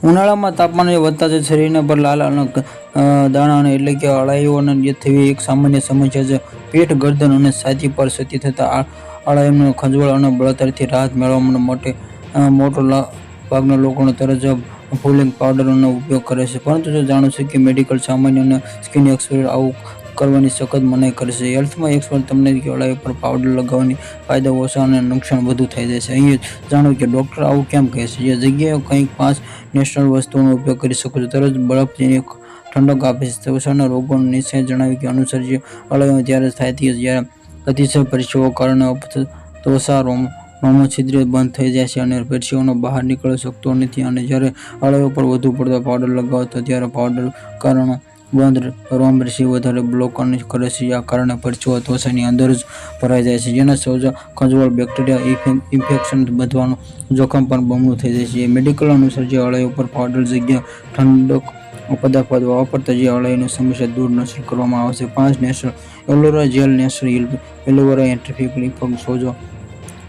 ઉનાળામાં તાપમાન વધતા જ શરીરના પર લાલ અને દાણા એટલે કે અળાઈઓની થવી એક સામાન્ય સમસ્યા છે. પેટ, ગરદન અને છાતી પર સતી થતા અળાઈઓનો ખંજવાળ અને બળતરથી રાહત મેળવવા માટે મોટો ભાગના લોકો તરત જ ફૂલિંગ પાવડરનો ઉપયોગ કરે છે. પરંતુ જો જાણો છો કે મેડિકલ સામાન્ય અને સ્કિન એક્સપર્ટ આવું કરવાની સખત મનાઈ કરે છે. હેલ્થમાં એક્સપર્ટ તમને અળાઈ પર પાવડર લગાવવાની ફાયદા ઓછા અને નુકસાન વધુ થઈ જાય છે. અહીં જાણો કે ડોક્ટર આવું કેમ કહે છે. જે જગ્યાએ કંઈક 5 નેચરલ વસ્તુઓનો ઉપયોગ કરી શકો છો. તરત બરફ જેની ઠંડક આપે છે. ત્વચાના રોગોનું નિષ્ણાત જણાવ્યું કે અનુસાર જે અળાઈઓ ત્યારે થાય છે જ્યારે અતિશય પરસેવો કારણે ત્વચા રોમો છિદ્રિત બંધ થઈ જાય છે અને પરસેવો બહાર નીકળી શકતો નથી. અને જ્યારે અળાઈઓ પર વધુ પડતો પાવડર લગાવો તો ત્યારે પાવડર કારણે બંધ રોમ વધારે બ્લોક કરે છે. આ કારણે પરસેવો ત્વચાની અંદર જ ભરાઈ જાય છે, જેના સોજા, ખંજવાળ, બેક્ટેરિયા ઇન્ફેક્શન વધવાનું જોખમ પણ બમણું થઈ જાય છે. મેડિકલ અનુસાર જે અળાઈઓ પર પાવડર જગ્યા ઠંડક પદાર્થ વાપરતા જે અળાઈની સમસ્યા દૂર નષ્ટ કરવામાં આવે છે. 5 natural aloe vera gel. Natural aloe vera antifungal સોજો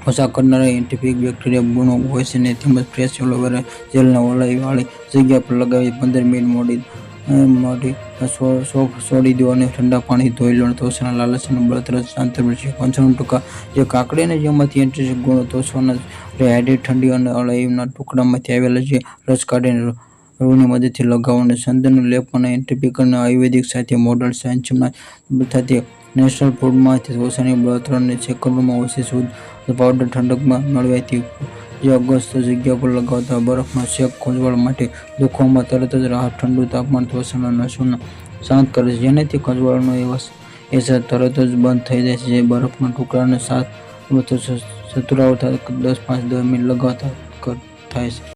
ઓછા કરનારા એન્ટીફંગલ બેક્ટેરિયા ગુણો હોય છે તેમજ ફ્રેશ એલોવેરા જેલને અળાઈ વાળી જગ્યા પર લગાવી 15 મિનિટ મોડી છોડી દો અને ઠંડા પાણીથી ધોઈ લો. ત્વચાના લાલચ અને બળતરા શાંત કરશે. 95% જે કાકડીને જેમાંથી એન્ટીસેપ્ટિક ગુણો ત્વચાના હાઇડ્રેટ ઠંડી અને અળાઈના ટુકડામાંથી આવેલા જે રસ કાઢીને રૂની મદદથી લગાવો. સંદનનો લેપ અને એન્ટીફંગલ આયુર્વેદિક સાથે મોડર્ન સાયન્સમાં થતી નેચરલ ફૂડમાંથી ત્વચાની બળતરાને સેકન્ડોમાં ઓછી શુદ્ધ પાવડર ઠંડકમાં મેળવવાથી જે અગસ્ત જગ્યા પર લગાવતા બરફનો શેક ખંજવાળ માટે દુખાવામાં તરત જ રાહત. ઠંડુ તાપમાન ત્વચાના નસોને શાંત કરે છે, જેનાથી ખંજવાળનો અસર તરત જ બંધ થઈ જાય છે. જે બરફના ટુકડાને સાથ સતુરાઓ 10-15 મિનિટ લગાવતા થાય છે.